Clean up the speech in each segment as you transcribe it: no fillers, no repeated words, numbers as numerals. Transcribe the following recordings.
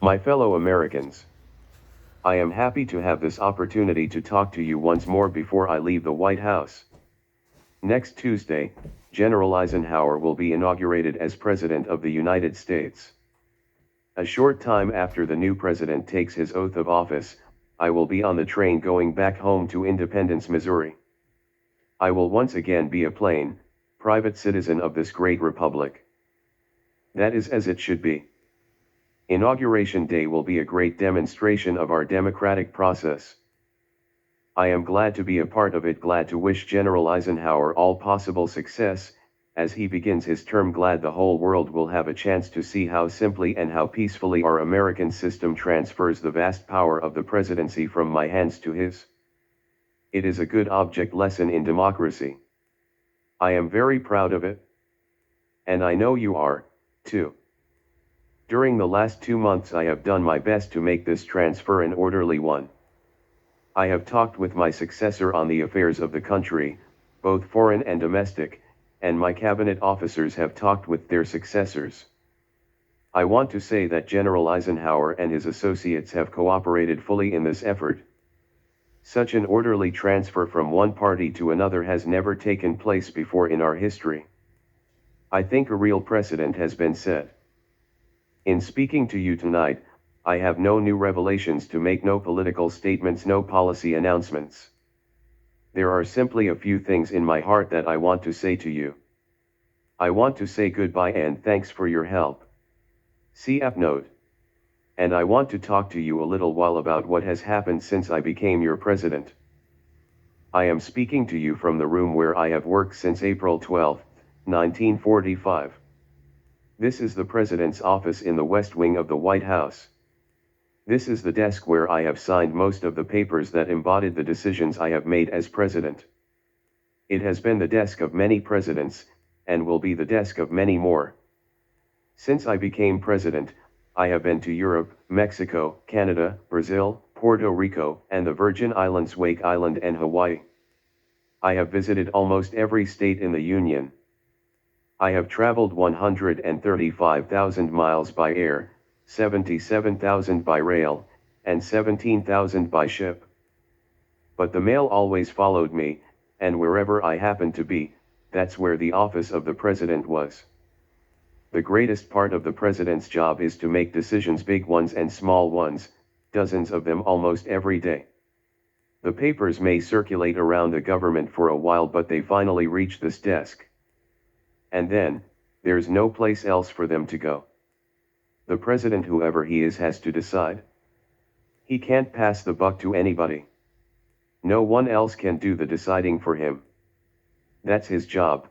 My fellow Americans, I am happy to have this opportunity to talk to you once more before I leave the White House. Next Tuesday, General Eisenhower will be inaugurated as President of the United States. A short time after the new president takes his oath of office, I will be on the train going back home to Independence, Missouri. I will once again be a plain, private citizen of this great republic. That is as it should be. Inauguration Day will be a great demonstration of our democratic process. I am glad to be a part of it, glad to wish General Eisenhower all possible success, as he begins his term, glad the whole world will have a chance to see how simply and how peacefully our American system transfers the vast power of the presidency from my hands to his. It is a good object lesson in democracy. I am very proud of it. And I know you are, too. During the last 2 months I have done my best to make this transfer an orderly one. I have talked with my successor on the affairs of the country, both foreign and domestic, and my cabinet officers have talked with their successors. I want to say that General Eisenhower and his associates have cooperated fully in this effort. Such an orderly transfer from one party to another has never taken place before in our history. I think a real precedent has been set. In speaking to you tonight, I have no new revelations to make, no political statements, no policy announcements. There are simply a few things in my heart that I want to say to you. I want to say goodbye and thanks for your help. CF note. And I want to talk to you a little while about what has happened since I became your president. I am speaking to you from the room where I have worked since April 12, 1945. This is the President's office in the West Wing of the White House. This is the desk where I have signed most of the papers that embodied the decisions I have made as president. It has been the desk of many presidents, and will be the desk of many more. Since I became president, I have been to Europe, Mexico, Canada, Brazil, Puerto Rico, and the Virgin Islands, Wake Island and Hawaii. I have visited almost every state in the Union. I have traveled 135,000 miles by air, 77,000 by rail, and 17,000 by ship. But the mail always followed me, and wherever I happened to be, that's where the office of the president was. The greatest part of the president's job is to make decisions, big ones and small ones, dozens of them almost every day. The papers may circulate around the government for a while, but they finally reach this desk. And then, there's no place else for them to go. The president, whoever he is, has to decide. He can't pass the buck to anybody. No one else can do the deciding for him. That's his job.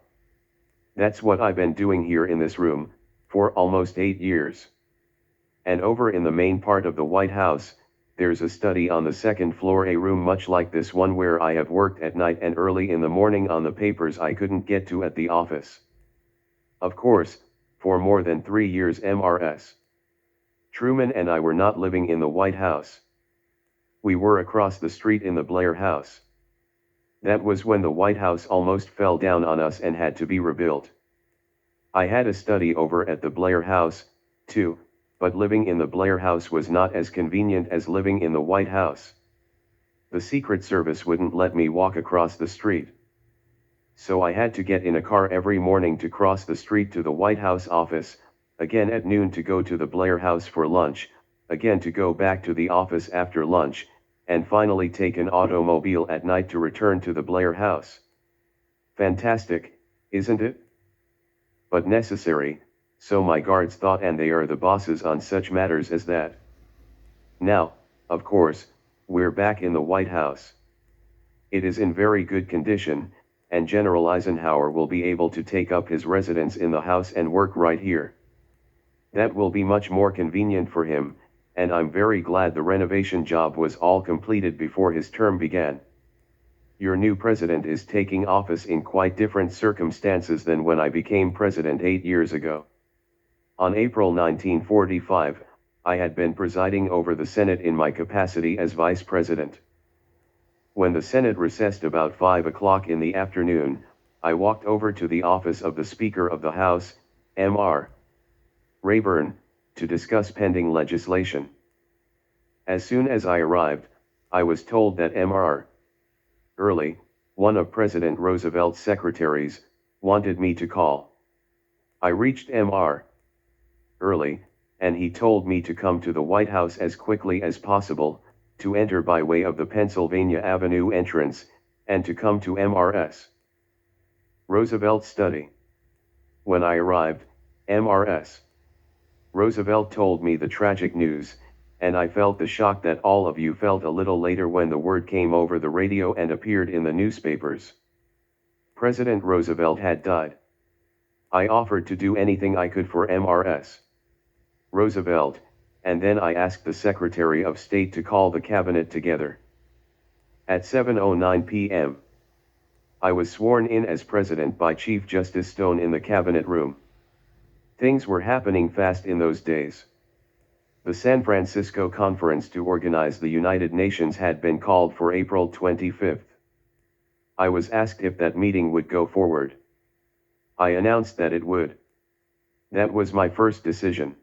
That's what I've been doing here in this room, for almost 8 years. And over in the main part of the White House, there's a study on the second floor, a room much like this one where I have worked at night and early in the morning on the papers I couldn't get to at the office. Of course, for more than 3 years Mrs. Truman and I were not living in the White House. We were across the street in the Blair House. That was when the White House almost fell down on us and had to be rebuilt. I had a study over at the Blair House, too, but living in the Blair House was not as convenient as living in the White House. The Secret Service wouldn't let me walk across the street. So I had to get in a car every morning to cross the street to the White House office, again at noon to go to the Blair House for lunch, again to go back to the office after lunch, and finally take an automobile at night to return to the Blair House. Fantastic, isn't it? But necessary, so my guards thought, and they are the bosses on such matters as that. Now, of course, we're back in the White House. It is in very good condition, and General Eisenhower will be able to take up his residence in the house and work right here. That will be much more convenient for him, and I'm very glad the renovation job was all completed before his term began. Your new president is taking office in quite different circumstances than when I became president 8 years ago. On April 1945, I had been presiding over the Senate in my capacity as vice president. When the Senate recessed about 5 o'clock in the afternoon, I walked over to the office of the Speaker of the House, Mr. Rayburn, to discuss pending legislation. As soon as I arrived, I was told that Mr. Early, one of President Roosevelt's secretaries, wanted me to call. I reached Mr. Early, and he told me to come to the White House as quickly as possible, to enter by way of the Pennsylvania Avenue entrance, and to come to Mr. Roosevelt's study. When I arrived, Mr. Roosevelt told me the tragic news, and I felt the shock that all of you felt a little later when the word came over the radio and appeared in the newspapers. President Roosevelt had died. I offered to do anything I could for Mr. Roosevelt, and then I asked the Secretary of State to call the cabinet together. At 7:09 p.m., I was sworn in as president by Chief Justice Stone in the cabinet room. Things were happening fast in those days. The San Francisco conference to organize the United Nations had been called for April 25. I was asked if that meeting would go forward. I announced that it would. That was my first decision.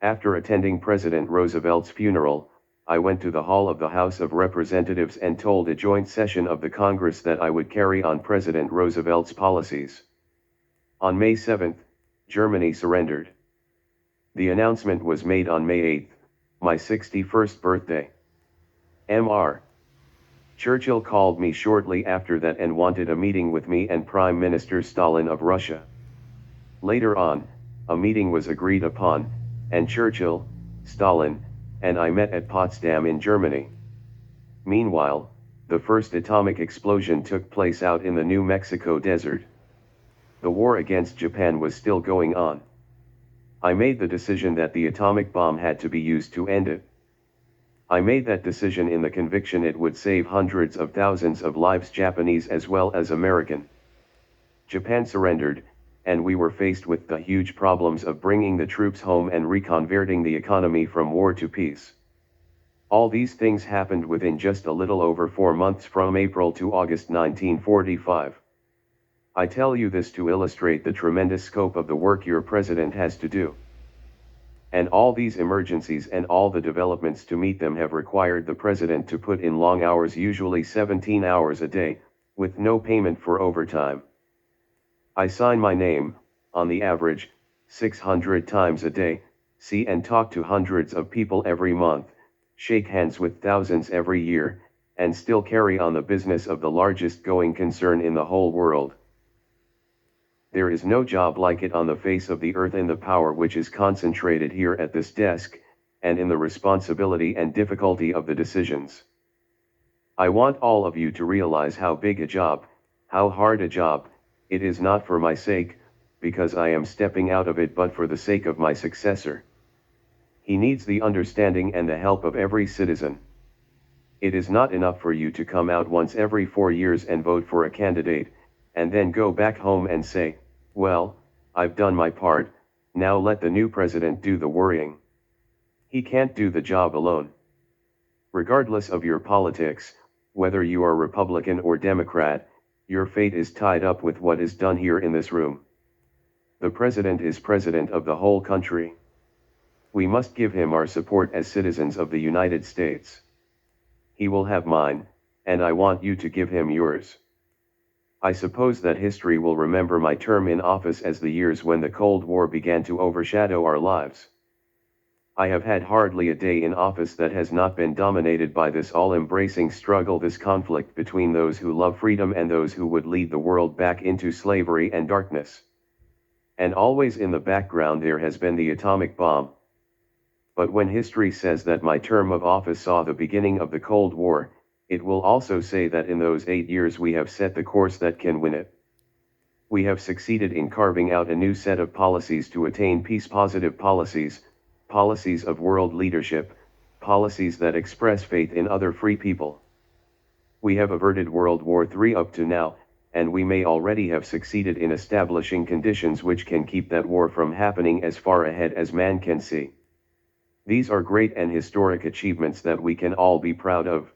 After attending President Roosevelt's funeral, I went to the hall of the House of Representatives and told a joint session of the Congress that I would carry on President Roosevelt's policies. On May 7, Germany surrendered. The announcement was made on May 8, my 61st birthday. Mr. Churchill called me shortly after that and wanted a meeting with me and Prime Minister Stalin of Russia. Later on, a meeting was agreed upon, and Churchill, Stalin, and I met at Potsdam in Germany. Meanwhile, the first atomic explosion took place out in the New Mexico desert. The war against Japan was still going on. I made the decision that the atomic bomb had to be used to end it. I made that decision in the conviction it would save hundreds of thousands of lives, Japanese as well as American. Japan surrendered, and we were faced with the huge problems of bringing the troops home and reconverting the economy from war to peace. All these things happened within just a little over 4 months from April to August 1945. I tell you this to illustrate the tremendous scope of the work your president has to do. And all these emergencies and all the developments to meet them have required the president to put in long hours, usually 17 hours a day, with no payment for overtime. I sign my name, on the average, 600 times a day, see and talk to hundreds of people every month, shake hands with thousands every year, and still carry on the business of the largest going concern in the whole world. There is no job like it on the face of the earth, in the power which is concentrated here at this desk, and in the responsibility and difficulty of the decisions. I want all of you to realize how big a job, how hard a job, it is, not for my sake, because I am stepping out of it, but for the sake of my successor. He needs the understanding and the help of every citizen. It is not enough for you to come out once every 4 years and vote for a candidate, and then go back home and say, well, I've done my part, now let the new president do the worrying. He can't do the job alone. Regardless of your politics, whether you are Republican or Democrat, your fate is tied up with what is done here in this room. The president is president of the whole country. We must give him our support as citizens of the United States. He will have mine, and I want you to give him yours. I suppose that history will remember my term in office as the years when the Cold War began to overshadow our lives. I have had hardly a day in office that has not been dominated by this all-embracing struggle, this conflict between those who love freedom and those who would lead the world back into slavery and darkness. And always in the background there has been the atomic bomb. But when history says that my term of office saw the beginning of the Cold War, it will also say that in those 8 years we have set the course that can win it. We have succeeded in carving out a new set of policies to attain peace, positive policies, policies of world leadership, policies that express faith in other free people. We have averted World War III up to now, and we may already have succeeded in establishing conditions which can keep that war from happening as far ahead as man can see. These are great and historic achievements that we can all be proud of.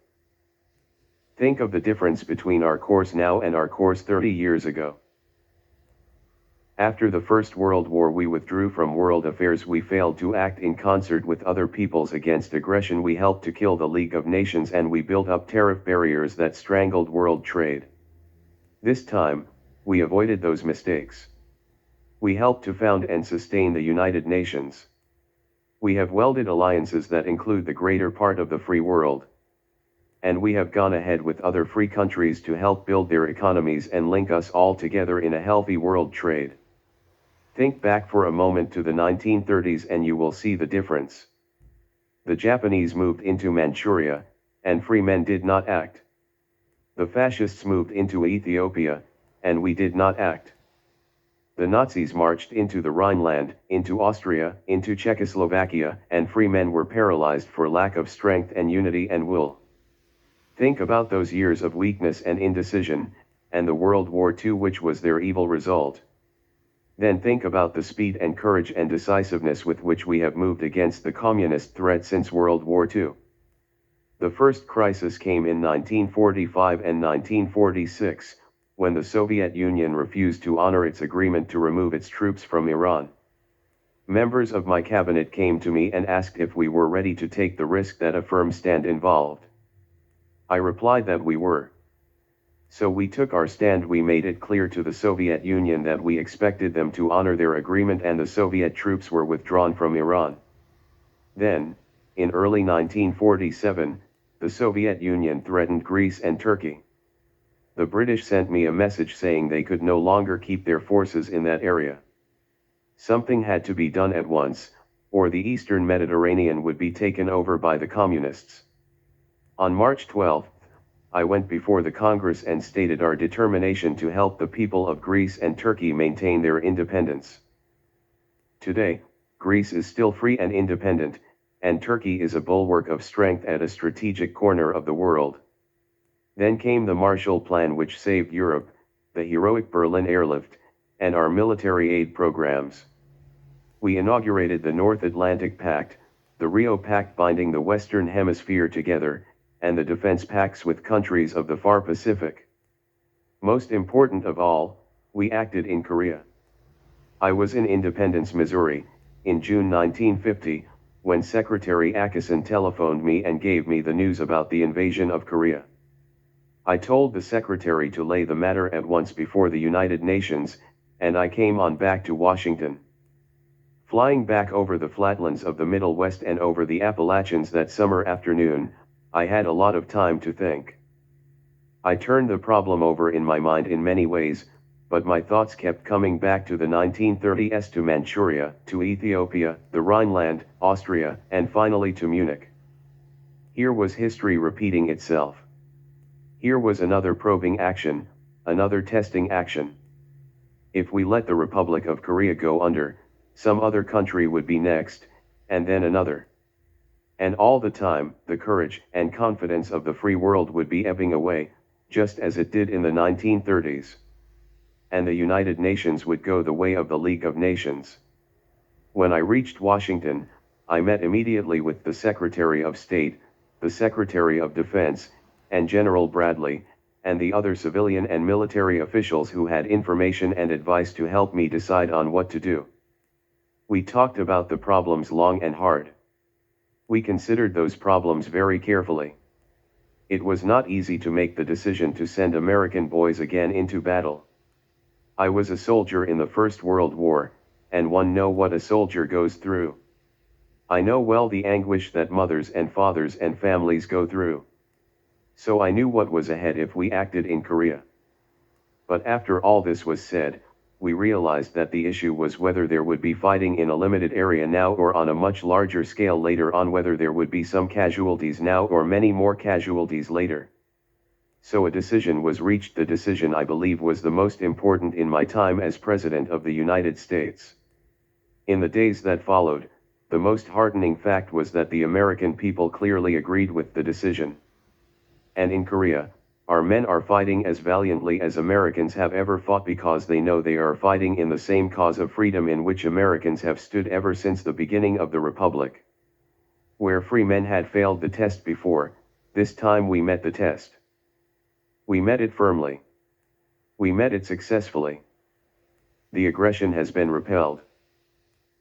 Think of the difference between our course now and our course 30 years ago. After the First World War we withdrew from world affairs, we failed to act in concert with other peoples against aggression, we helped to kill the League of Nations, and we built up tariff barriers that strangled world trade. This time, we avoided those mistakes. We helped to found and sustain the United Nations. We have welded alliances that include the greater part of the free world. And we have gone ahead with other free countries to help build their economies and link us all together in a healthy world trade. Think back for a moment to the 1930s and you will see the difference. The Japanese moved into Manchuria, and free men did not act. The fascists moved into Ethiopia, and we did not act. The Nazis marched into the Rhineland, into Austria, into Czechoslovakia, and free men were paralyzed for lack of strength and unity and will. Think about those years of weakness and indecision, and the World War II, which was their evil result. Then think about the speed and courage and decisiveness with which we have moved against the communist threat since World War II. The first crisis came in 1945 and 1946, when the Soviet Union refused to honor its agreement to remove its troops from Iran. Members of my cabinet came to me and asked if we were ready to take the risk that a firm stand involved. I replied that we were. So we took our stand. We made it clear to the Soviet Union that we expected them to honor their agreement, and the Soviet troops were withdrawn from Iran. Then, in early 1947, the Soviet Union threatened Greece and Turkey. The British sent me a message saying they could no longer keep their forces in that area. Something had to be done at once, or the Eastern Mediterranean would be taken over by the communists. On March 12, I went before the Congress and stated our determination to help the people of Greece and Turkey maintain their independence. Today, Greece is still free and independent, and Turkey is a bulwark of strength at a strategic corner of the world. Then came the Marshall Plan, which saved Europe, the heroic Berlin airlift, and our military aid programs. We inaugurated the North Atlantic Pact, the Rio Pact binding the Western Hemisphere together, and the defense pacts with countries of the far Pacific. Most important of all, we acted in Korea. I was in Independence, Missouri, in June 1950, when Secretary Atkinson telephoned me and gave me the news about the invasion of Korea. I told the Secretary to lay the matter at once before the United Nations, and I came on back to Washington. Flying back over the flatlands of the Middle West and over the Appalachians that summer afternoon, I had a lot of time to think. I turned the problem over in my mind in many ways, but my thoughts kept coming back to the 1930s, to Manchuria, to Ethiopia, the Rhineland, Austria, and finally to Munich. Here was history repeating itself. Here was another probing action, another testing action. If we let the Republic of Korea go under, some other country would be next, and then another. And all the time, the courage and confidence of the free world would be ebbing away, just as it did in the 1930s. And the United Nations would go the way of the League of Nations. When I reached Washington, I met immediately with the Secretary of State, the Secretary of Defense, and General Bradley, and the other civilian and military officials who had information and advice to help me decide on what to do. We talked about the problems long and hard. We considered those problems very carefully. It was not easy to make the decision to send American boys again into battle. I was a soldier in the First World War, and one know what a soldier goes through. I know well the anguish that mothers and fathers and families go through. So I knew what was ahead if we acted in Korea. But after all this was said, we realized that the issue was whether there would be fighting in a limited area now or on a much larger scale later on, whether there would be some casualties now or many more casualties later. So a decision was reached. The decision I believe was the most important in my time as President of the United States. In the days that followed, the most heartening fact was that the American people clearly agreed with the decision. And in Korea, our men are fighting as valiantly as Americans have ever fought, because they know they are fighting in the same cause of freedom in which Americans have stood ever since the beginning of the Republic. Where free men had failed the test before, this time we met the test. We met it firmly. We met it successfully. The aggression has been repelled.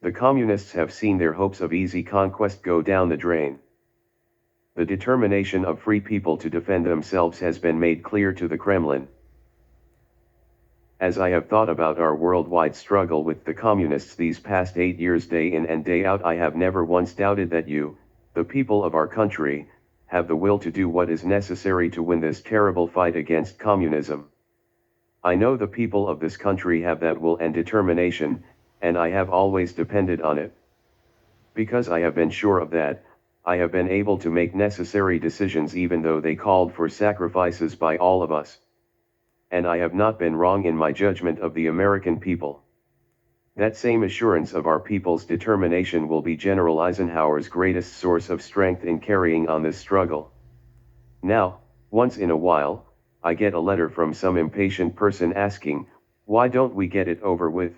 The communists have seen their hopes of easy conquest go down the drain. The determination of free people to defend themselves has been made clear to the Kremlin. As I have thought about our worldwide struggle with the communists these past 8 years day in and day out, I have never once doubted that you, the people of our country, have the will to do what is necessary to win this terrible fight against communism. I know the people of this country have that will and determination, and I have always depended on it. Because I have been sure of that, I have been able to make necessary decisions even though they called for sacrifices by all of us. And I have not been wrong in my judgment of the American people. That same assurance of our people's determination will be General Eisenhower's greatest source of strength in carrying on this struggle. Now, once in a while, I get a letter from some impatient person asking, why don't we get it over with?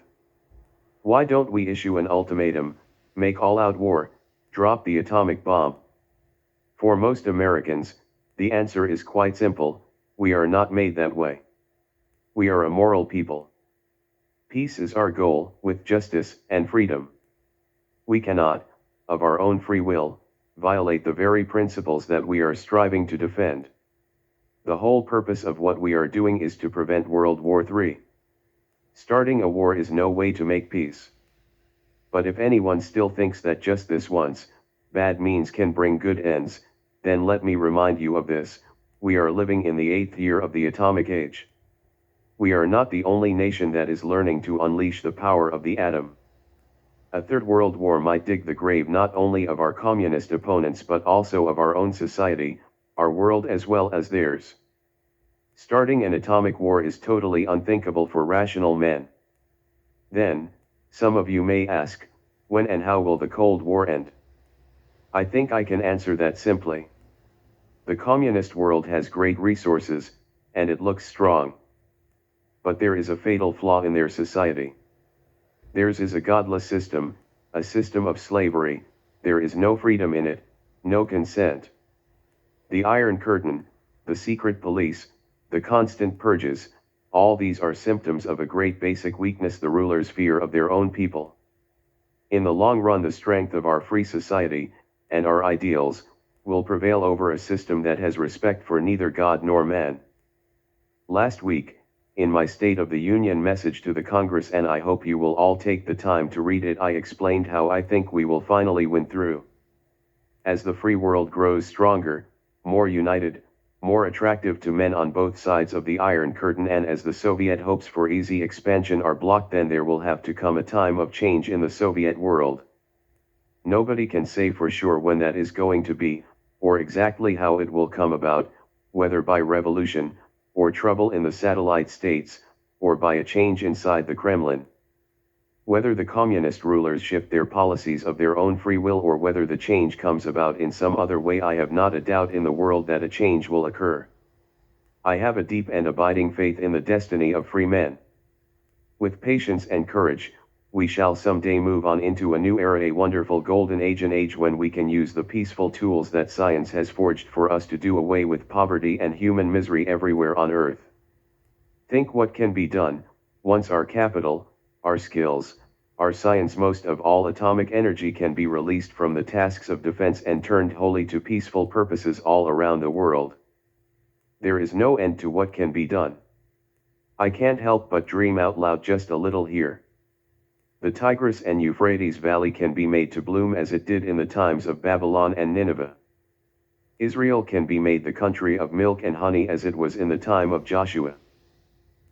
Why don't we issue an ultimatum, make all-out war, drop the atomic bomb? For most Americans, the answer is quite simple: we are not made that way. We are a moral people. Peace is our goal, with justice and freedom. We cannot, of our own free will, violate the very principles that we are striving to defend. The whole purpose of what we are doing is to prevent World War III. Starting a war is no way to make peace. But if anyone still thinks that just this once, bad means can bring good ends, then let me remind you of this: we are living in the 8th year of the atomic age. We are not the only nation that is learning to unleash the power of the atom. A third world war might dig the grave not only of our communist opponents but also of our own society, our world as well as theirs. Starting an atomic war is totally unthinkable for rational men. Then, some of you may ask, when and how will the Cold War end? I think I can answer that simply. The communist world has great resources, and it looks strong. But there is a fatal flaw in their society. Theirs is a godless system, a system of slavery. There is no freedom in it, no consent. The Iron Curtain, the secret police, the constant purges, all these are symptoms of a great basic weakness: the rulers' fear of their own people. In the long run, the strength of our free society, and our ideals, will prevail over a system that has respect for neither God nor man. Last week, in my State of the Union message to the Congress, and I hope you will all take the time to read it, I explained how I think we will finally win through. As the free world grows stronger, more united, more attractive to men on both sides of the Iron Curtain, and as the Soviet hopes for easy expansion are blocked, then there will have to come a time of change in the Soviet world. Nobody can say for sure when that is going to be, or exactly how it will come about, whether by revolution, or trouble in the satellite states, or by a change inside the Kremlin. Whether the communist rulers shift their policies of their own free will, or whether the change comes about in some other way, I have not a doubt in the world that a change will occur. I have a deep and abiding faith in the destiny of free men. With patience and courage, we shall someday move on into a new era, a wonderful golden age, an age when we can use the peaceful tools that science has forged for us to do away with poverty and human misery everywhere on earth. Think what can be done, once our capital, our skills, our science, most of all atomic energy, can be released from the tasks of defense and turned wholly to peaceful purposes all around the world. There is no end to what can be done. I can't help but dream out loud just a little here. The Tigris and Euphrates Valley can be made to bloom as it did in the times of Babylon and Nineveh. Israel can be made the country of milk and honey as it was in the time of Joshua.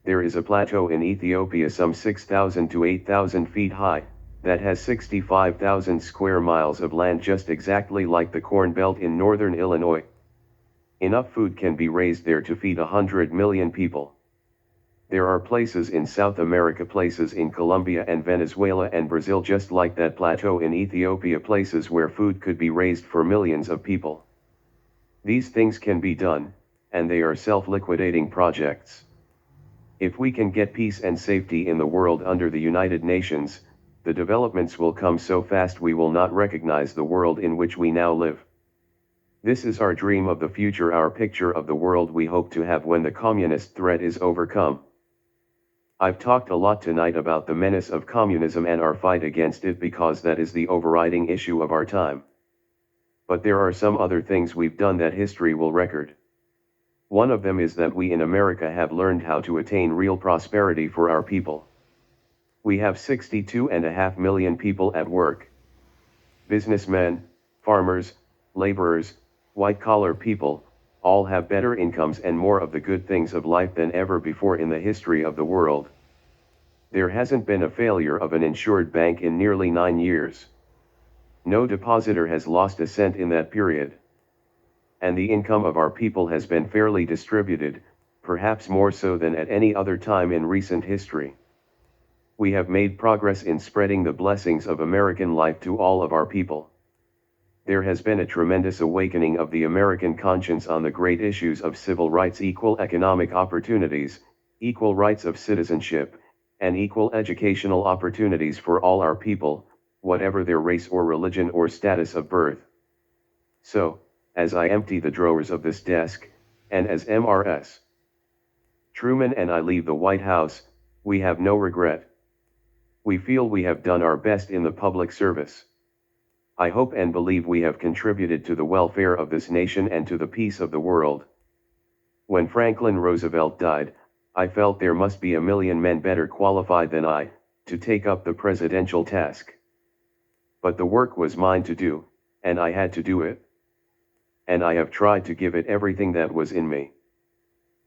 There is a plateau in Ethiopia some 6,000 to 8,000 feet high, that has 65,000 square miles of land, just exactly like the Corn Belt in northern Illinois. Enough food can be raised there to feed 100 million people. There are places in South America, places in Colombia and Venezuela and Brazil just like that plateau in Ethiopia, places where food could be raised for millions of people. These things can be done, and they are self-liquidating projects. If we can get peace and safety in the world under the United Nations, the developments will come so fast we will not recognize the world in which we now live. This is our dream of the future, our picture of the world we hope to have when the communist threat is overcome. I've talked a lot tonight about the menace of communism and our fight against it because that is the overriding issue of our time. But there are some other things we've done that history will record. One of them is that we in America have learned how to attain real prosperity for our people. We have 62.5 million people at work. Businessmen, farmers, laborers, white-collar people, all have better incomes and more of the good things of life than ever before in the history of the world. There hasn't been a failure of an insured bank in nearly 9 years. No depositor has lost a cent in that period. And the income of our people has been fairly distributed, perhaps more so than at any other time in recent history. We have made progress in spreading the blessings of American life to all of our people. There has been a tremendous awakening of the American conscience on the great issues of civil rights, equal economic opportunities, equal rights of citizenship, and equal educational opportunities for all our people, whatever their race or religion or status of birth. So, as I empty the drawers of this desk, and as Mrs. Truman and I leave the White House, we have no regret. We feel we have done our best in the public service. I hope and believe we have contributed to the welfare of this nation and to the peace of the world. When Franklin Roosevelt died, I felt there must be a million men better qualified than I, to take up the presidential task. But the work was mine to do, and I had to do it. And I have tried to give it everything that was in me.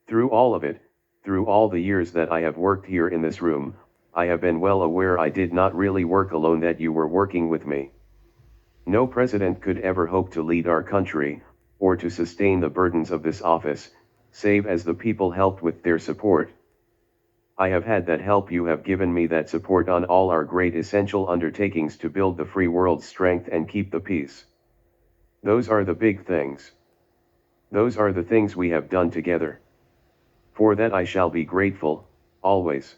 Through all of it, through all the years that I have worked here in this room, I have been well aware I did not really work alone, that you were working with me. No president could ever hope to lead our country, or to sustain the burdens of this office, save as the people helped with their support. I have had that help, you have given me that support on all our great essential undertakings to build the free world's strength and keep the peace. Those are the big things. Those are the things we have done together. For that I shall be grateful, always.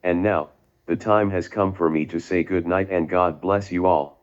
And now, the time has come for me to say good night and God bless you all.